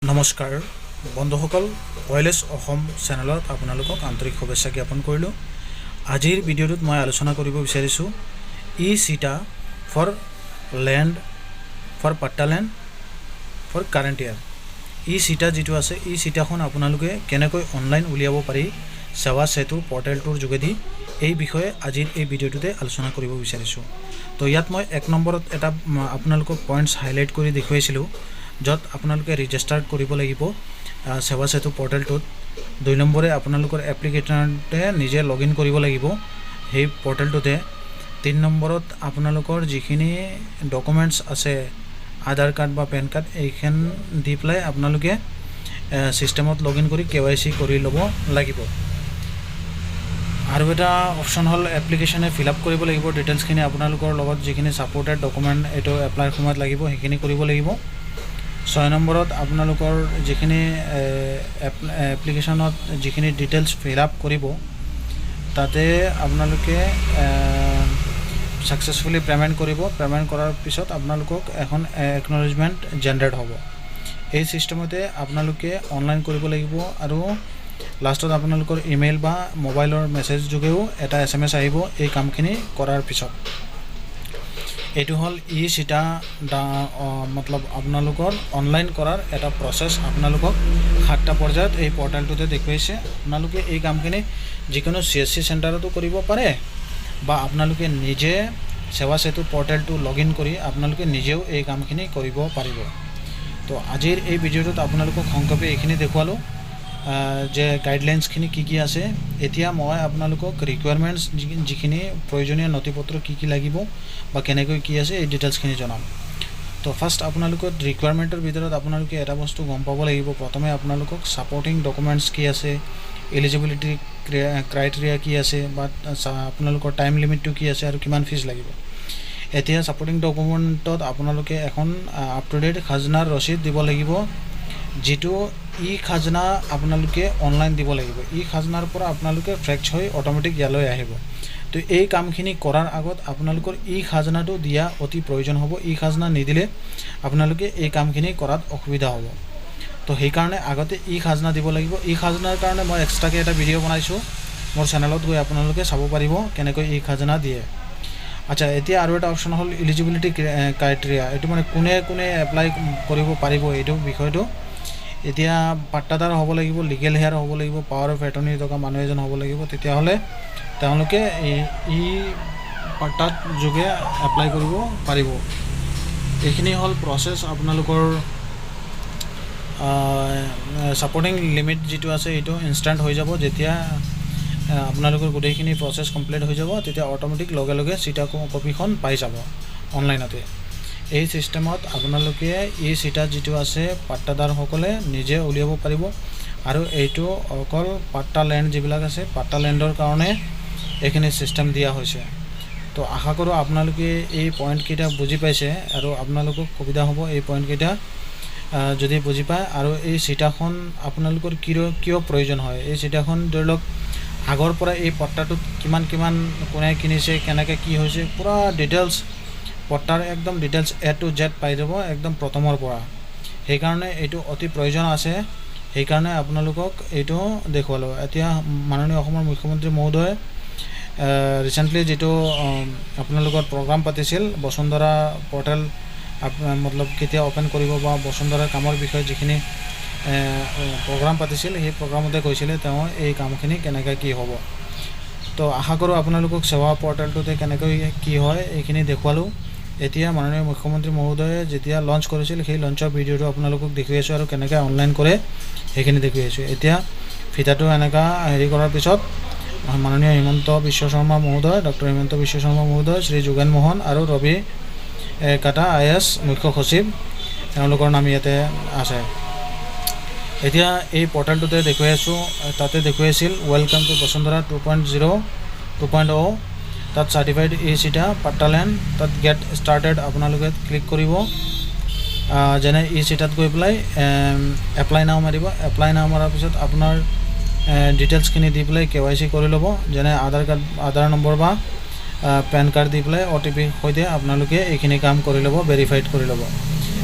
নমস্কাৰ বন্ধুসকল, ওয়েলএছ অসম চেনেলত আপোনালোকক আন্তৰিক শুভেচ্ছা জ্ঞাপন কৰিলোঁ। আজিৰ ভিডিঅ'টোত মই আলোচনা কৰিব বিচাৰিছোঁ ই-চিটা for land for patta land for current year. ই-চিটা যিটো আছে, ই-চিটাখন আপোনালোকে কেনেকৈ অনলাইন উলিয়াব পাৰি সেৱা সেতু পৰ্টেলটোৰ যোগেদি, এই বিষয়ে আজিৰ এই ভিডিঅ'টোতে আলোচনা কৰিব বিচাৰিছোঁ। তো ইয়াত মই 1 নম্বৰত এটা আপোনালোকক পইণ্টছ হাইলাইট কৰি দেখুৱাইছিলোঁ, য'ত আপোনালোকে ৰেজিষ্টাৰ কৰিব লাগিব সেৱা সেতু পৰ্টেলটোত। 2 নম্বৰে আপোনালোকৰ এপ্লিকেশ্যনতে নিজে লগ ইন কৰিব লাগিব সেই পৰ্টেলটোতে। 3 নম্বৰত আপোনালোকৰ যিখিনি ডকুমেণ্টছ আছে, আধাৰ কাৰ্ড বা পেন কাৰ্ড, এইখন দি পেলাই আপোনালোকে ছিষ্টেমত লগ ইন কৰি KYC কৰি ল'ব লাগিব। আৰু এটা অপশ্যন হ'ল এপ্লিকেশ্যনে ফিল আপ কৰিব লাগিব ডিটেইলছখিনি, আপোনালোকৰ লগত যিখিনি ছাপৰ্টেড ডকুমেণ্ট এইটো এপ্লাইৰ সময়ত লাগিব সেইখিনি কৰিব লাগিব। 6 নম্বৰত আপোনালোকৰ যিখিনি এপ্লিকেশ্যনত যিখিনি ডিটেইলছ ফিল আপ কৰিব, তাতে আপোনালোকে ছাকচেছফুলি পে'মেণ্ট কৰিব। পে'মেণ্ট কৰাৰ পিছত আপোনালোকক এখন একনলেজমেণ্ট জেনেৰেট হ'ব। এই ছিষ্টেমতে আপোনালোকে অনলাইন কৰিব লাগিব, আৰু লাষ্টত আপোনালোকৰ ইমেইল বা মোবাইলৰ মেছেজ যোগেও এটা SMS আহিব এই কামখিনি কৰাৰ পিছত। এইটো হ'ল ই-চিটা মতলব আপোনালোকৰ অনলাইন কৰাৰ এটা প্ৰচেছ। আপোনালোকক 7টা পৰ্যায়ত এই পৰ্টেলটোতে দেখুৱাইছে। আপোনালোকে এই কামখিনি যিকোনো CSC চেণ্টাৰতো কৰিব পাৰে, বা আপোনালোকে নিজে সেৱা সেতু পৰ্টেলটো লগ ইন কৰি আপোনালোকে নিজেও এই কামখিনি কৰিব পাৰিব। তো আজিৰ এই ভিডিঅ'টোত আপোনালোকক সংক্ষেপে এইখিনি দেখুৱালোঁ যে গাইডলাইন্সখিনি কি আছে। এতিয়া মই আপোনালোকক ৰিকুৱাৰমেণ্টছ যিখিনি প্ৰয়োজনীয় নথিপত্ৰ কি লাগিব বা কেনেকৈ কি আছে এই ডিটেইলছখিনি জনাম। তো ফাৰ্ষ্ট আপোনালোকৰ ৰিকুৱাৰমেণ্টৰ ভিতৰত আপোনালোকে এটা বস্তু গম পাব লাগিব। প্ৰথমে আপোনালোকক ছাপৰ্টিং ডকুমেণ্টছ কি আছে, এলিজিবিলিটি ক্ৰাইটেৰিয়া কি আছে, বা আপোনালোকৰ টাইম লিমিটটো কি আছে, আৰু কিমান ফিজ লাগিব। এতিয়া ছাপৰ্টিং ডকুমেণ্টত আপোনালোকে এখন আপ টু ডেট খাজনাৰ ৰচিদ দিব লাগিব, যিটো খাজনা আপোনালোকে অনলাইন দিব লাগিব। খাজনাৰ পৰা আপোনালোকে ফ্ৰেক্স হৈ অট'মেটিক ইয়ালৈ আহিব। তো এই কামখিনি কৰাৰ আগত আপোনালোকৰ খাজনাটো দিয়া অতি প্ৰয়োজন হ'ব। খাজনা নিদিলে আপোনালোকে এই কামখিনি কৰাত অসুবিধা হ'ব। তো সেইকাৰণে আগতে খাজনা দিব লাগিব। খাজনাৰ কাৰণে মই এক্সট্ৰাকৈ এটা ভিডিঅ' বনাইছোঁ, মোৰ চেনেলত গৈ আপোনালোকে চাব পাৰিব কেনেকৈ খাজনা দিয়ে। আচ্ছা, এতিয়া আৰু এটা অপশ্যন হ'ল এলিজিবিলিটি ক্ৰাইটেৰিয়া। এইটো মানে কোনে কোনে এপ্লাই কৰিব পাৰিব এইটো বিষয়টো। এতিয়া পাট্টাদাৰ হ'ব লাগিব, লিগেল হেয়াৰ হ'ব লাগিব, পাৱাৰ অফ এটৰ্নি থকা মানুহ এজন হ'ব লাগিব। তেতিয়াহ'লে তেওঁলোকে এই পাট্টাত যোগে এপ্লাই কৰিব পাৰিব। এইখিনি হ'ল প্ৰচেছ। আপোনালোকৰ ছাপৰ্টিং লিমিট যিটো আছে এইটো ইনষ্টেণ্ট হৈ যাব। যেতিয়া আপোনালোকৰ গোটেইখিনি প্ৰচেছ কমপ্লিট হৈ যাব, তেতিয়া অট'মেটিক লগে লগে চিটা কপিখন পাই যাব অনলাইনতে। এই ছিষ্টেমত আপোনালোকে চিটা যিটো আছে পাট্টাদাৰসকলে নিজে উলিয়াব পাৰিব, আৰু এইটো অকল পাট্টা লেণ্ড যিবিলাক আছে পাট্টা লেণ্ডৰ কাৰণে এইখিনি ছিষ্টেম দিয়া হৈছে। তো আশা কৰোঁ আপোনালোকে এই পইণ্টকেইটা বুজি পাইছে, আৰু আপোনালোকক সুবিধা হ'ব এই পইণ্টকেইটা যদি বুজি পায়। আৰু এই চিটাখন আপোনালোকৰ কিয় প্ৰয়োজন হয়, এই চিটাখন ধৰি লওক আগৰ পৰা এই পট্টাটোত কিমান কোনে কিনিছে, কেনেকৈ কি হৈছে, পূৰা ডিটেইলছ পট্টাৰ একদম ডিটেইলছ A to Z পাই যাব একদম প্ৰথমৰ পৰা। সেইকাৰণে এইটো অতি প্ৰয়োজন আছে, সেইকাৰণে আপোনালোকক এইটো দেখুৱালোঁ। এতিয়া মাননীয় অসমৰ মুখ্যমন্ত্ৰী মহোদয়ে ৰিচেণ্টলি যিটো আপোনালোকৰ প্ৰগ্ৰাম পাতিছিল, বসুন্ধৰা পৰ্টেল মতলব কেতিয়া অ'পেন কৰিব বা বসুন্ধৰাৰ কামৰ বিষয়ে যিখিনি প্ৰগ্ৰাম পাতিছিল, সেই প্ৰগ্ৰামতে কৈছিলে তেওঁ এই কামখিনি কেনেকৈ কি হ'ব। তো আশা কৰোঁ আপোনালোকক সেৱা পৰ্টেলটোতে কেনেকৈ কি হয় এইখিনি দেখুৱালোঁ। এতিয়া মাননীয় মুখ্যমন্ত্ৰী মহোদয়ে যেতিয়া লঞ্চ কৰিছিল সেই লঞ্চৰ ভিডিঅ'টো আপোনালোকক দেখুৱাই আছোঁ, আৰু কেনেকৈ অনলাইন কৰে সেইখিনি দেখুৱাই আছোঁ। এতিয়া ফিতাটো এনেকুৱা হেৰি কৰাৰ পিছত মাননীয় হিমন্ত বিশ্ব শৰ্মা মহোদয়, ডক্টৰ হিমন্ত বিশ্ব শৰ্মা মহোদয়, শ্ৰী যোগেন মোহন আৰু ৰবি কাটা IAS মুখ্য সচিব, তেওঁলোকৰ নাম ইয়াতে আছে। এতিয়া এই পৰ্টেলটোতে দেখুৱাই আছোঁ, তাতে দেখুৱাইছিল ৱেলকাম টু বসুন্ধৰা 2.0। তাত চাৰ্টিফাইড চিটা পাট্টা লেণ্ড, তাত গেট ষ্টাৰ্টেড আপোনালোকে ক্লিক কৰিব। যেনে চিটাত গৈ পেলাই এপ্লাই নাও মাৰিব। এপ্লাই নাও মৰাৰ পিছত আপোনাৰ ডিটেইলছখিনি দি পেলাই KYC কৰি ল'ব, যেনে আধাৰ নম্বৰ বা পেন কাৰ্ড দি পেলাই OTP সৈতে আপোনালোকে এইখিনি কাম কৰি ল'ব, ভেৰিফাইড কৰি ল'ব।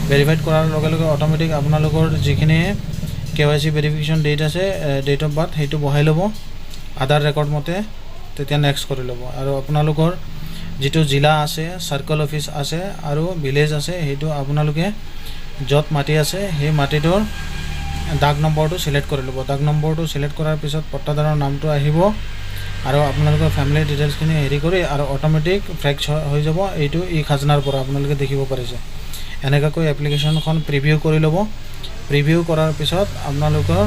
ভেৰিফাইড কৰাৰ লগে লগে অট'মেটিক আপোনালোকৰ যিখিনি KYC ভেৰিফিকেশ্যন ডেট আছে ডেট অফ বাৰ্থ সেইটো বহাই ল'ব আধাৰ ৰেকৰ্ড মতে, তেতিয়া নেক্সট কৰি ল'ব। আৰু আপোনালোকৰ যিটো জিলা আছে, চাৰ্কল অফিচ আছে আৰু ভিলেজ আছে, সেইটো আপোনালোকে য'ত মাটি আছে সেই মাটিটোৰ দাগ নম্বৰটো চিলেক্ট কৰি ল'ব। দাগ নম্বৰটো চিলেক্ট কৰাৰ পিছত পট্টাদাৰৰ নামটো আহিব আৰু আপোনালোকৰ ফেমিলি ডিটেইলছখিনি হেৰি কৰি আৰু অট'মেটিক ফ্ৰেক্স হৈ যাব। এইটো খাজনাৰ পৰা আপোনালোকে দেখিব পাৰিছে। এনেকুৱাকৈ এপ্লিকেশ্যনখন প্ৰিভিউ কৰি ল'ব। প্ৰিভিউ কৰাৰ পিছত আপোনালোকৰ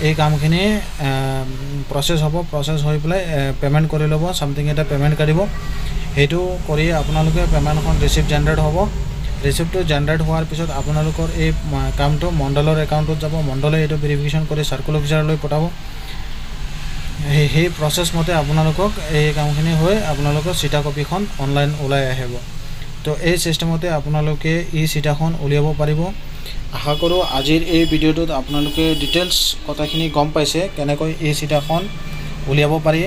এই কামখিনি প্ৰচেছ হ'ব। প্ৰচেছ হৈ পেলাই পে'মেণ্ট কৰি ল'ব, ছামথিং এটা পে'মেণ্ট কাটিব। সেইটো কৰি আপোনালোকে পে'মেণ্টখন ৰিচিপ্ট জেনেৰেট হ'ব। ৰিচিপ্টটো জেনেৰেট হোৱাৰ পিছত আপোনালোকৰ এই কামটো মণ্ডলৰ একাউণ্টত যাব। মণ্ডলে এইটো ভেৰিফিকেশ্যন কৰি চাৰ্কল অফিচাৰলৈ পঠাব। সেই প্ৰচেছ মতে আপোনালোকক এই কামখিনি হৈ আপোনালোকৰ চিটা কপিখন অনলাইন ওলাই আহিব। তো এই ছিষ্টেমতে আপোনালোকে চিটাখন উলিয়াব পাৰিব। আশা কৰোঁ আজিৰ এই ভিডিঅ'টোত আপোনালোকে ডিটেইলছ কথাখিনি গম পাইছে, কেনেকৈ চিটাখন উলিয়াব পাৰি।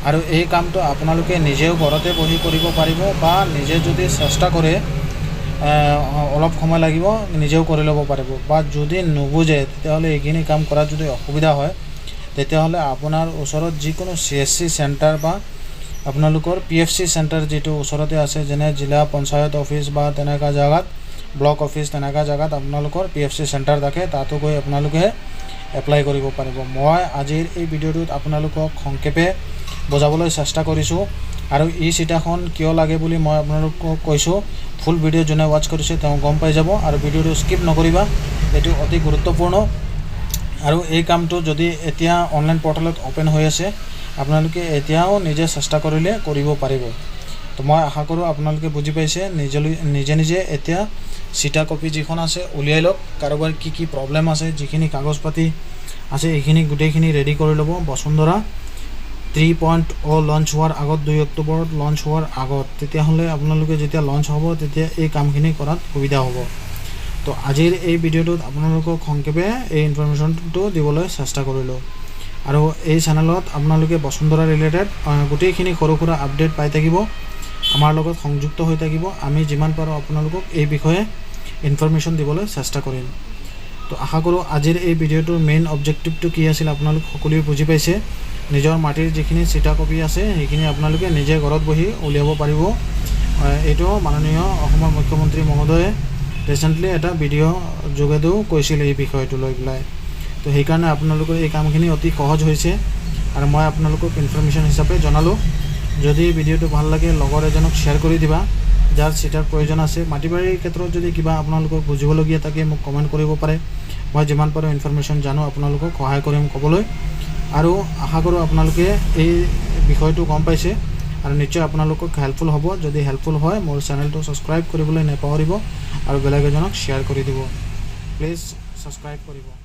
আৰু এই কামটো আপোনালোকে নিজেও ঘৰতে বহি কৰিব পাৰিব বা নিজে যদি চেষ্টা কৰে অলপ সময় লাগিব, নিজেও কৰি ল'ব পাৰিব। বা যদি নুবুজে তেতিয়াহ'লে এইখিনি কাম কৰাত যদি অসুবিধা হয় তেতিয়াহ'লে আপোনাৰ ওচৰত যিকোনো CSC চেণ্টাৰ বা আপোনালোকৰ PFC চেণ্টাৰ যিটো ওচৰতে আছে, যেনে জিলা পঞ্চায়ত অফিচ বা তেনেকুৱা জেগাত, ব্লক অফিচ তেনেকুৱা জেগাত আপোনালোকৰ PFC চেণ্টাৰ থাকে, তাতো গৈ আপোনালোকে এপ্লাই কৰিব পাৰিব। মই আজিৰ এই ভিডিঅ'টোত আপোনালোকক সংক্ষেপে বুজাবলৈ চেষ্টা কৰিছোঁ। আৰু চিটাখন কিয় লাগে বুলি মই আপোনালোকক কৈছোঁ। ফুল ভিডিঅ' যোনে ৱাচ কৰিছে তেওঁ গম পাই যাব। আৰু ভিডিঅ'টো স্কিপ নকৰিবা, এইটো অতি গুৰুত্বপূৰ্ণ। আৰু এই কামটো যদি এতিয়া অনলাইন পৰ্টেলত অ'পেন হৈ আছে, আপোনালোকে এতিয়াও নিজে চেষ্টা কৰিলে কৰিব পাৰিব। তো মই আশা কৰোঁ আপোনালোকে বুজি পাইছে। নিজে নিজে এতিয়া চিটা কপি যিখন আছে উলিয়াই লওক। কাৰোবাৰ কি কি প্ৰব্লেম আছে, যিখিনি কাগজ পাতি আছে এইখিনি গোটেইখিনি ৰেডি কৰি ল'ব। বসুন্ধৰা 3.0 লঞ্চ হোৱাৰ আগত, 2 অক্টোবৰত লঞ্চ হোৱাৰ আগত, তেতিয়াহ'লে আপোনালোকে যেতিয়া লঞ্চ হ'ব তেতিয়া এই কামখিনি কৰাত সুবিধা হ'ব। তো আজিৰ এই ভিডিঅ'টোত আপোনালোকক সংক্ষেপে এই ইনফৰমেশ্যনটো দিবলৈ চেষ্টা কৰিলোঁ। আৰু এই চেনেলত আপোনালোকে বসুন্ধৰা ৰিলেটেড গোটেইখিনি সৰু সুৰা আপডেট পাই থাকিব, আমাৰ লগত সংযুক্ত হৈ থাকিব। আমি যিমান পাৰোঁ আপোনালোকক এই বিষয়ে ইনফৰমেশ্যন দিবলৈ চেষ্টা কৰিম। তো আশা কৰোঁ আজিৰ এই ভিডিঅ'টোৰ মেইন অবজেক্টিভটো কি আছিল আপোনালোক সকলোৱে বুজি পাইছে। নিজৰ মাটিৰ যিখিনি চিটা কপি আছে সেইখিনি আপোনালোকে নিজে ঘৰত বহি উলিয়াব পাৰিব। এইটো মাননীয় অসমৰ মুখ্যমন্ত্ৰী মহোদয়ে ৰিচেণ্টলি এটা ভিডিঅ' যোগেদিও কৈছিল এই বিষয়টো লৈ পেলাই। তো সেইকাৰণে আপোনালোকৰ এই কামখিনি অতি সহজ হৈছে আৰু মই আপোনালোকক ইনফৰমেশ্যন হিচাপে জনালোঁ। যদি ভিডিঅ'টো ভাল লাগে লগৰ এজনক শ্বেয়াৰ কৰি দিবা যাৰ চিটাৰ প্ৰয়োজন আছে। মাটি বাৰীৰ ক্ষেত্ৰত যদি কিবা আপোনালোকক বুজিবলগীয়া থাকে মোক কমেণ্ট কৰিব পাৰে। মই যিমান পাৰোঁ ইনফৰমেশ্যন জানো আপোনালোকক সহায় কৰিম ক'বলৈ। আৰু আশা কৰোঁ আপোনালোকে এই বিষয়টো গম পাইছে আৰু নিশ্চয় আপোনালোকক হেল্পফুল হ'ব। যদি হেল্পফুল হয় মোৰ চেনেলটো ছাবস্ক্ৰাইব কৰিবলৈ নাপাহৰিব আৰু বেলেগ এজনক শ্বেয়াৰ কৰি দিব। প্লিজ ছাবস্ক্ৰাইব কৰিব।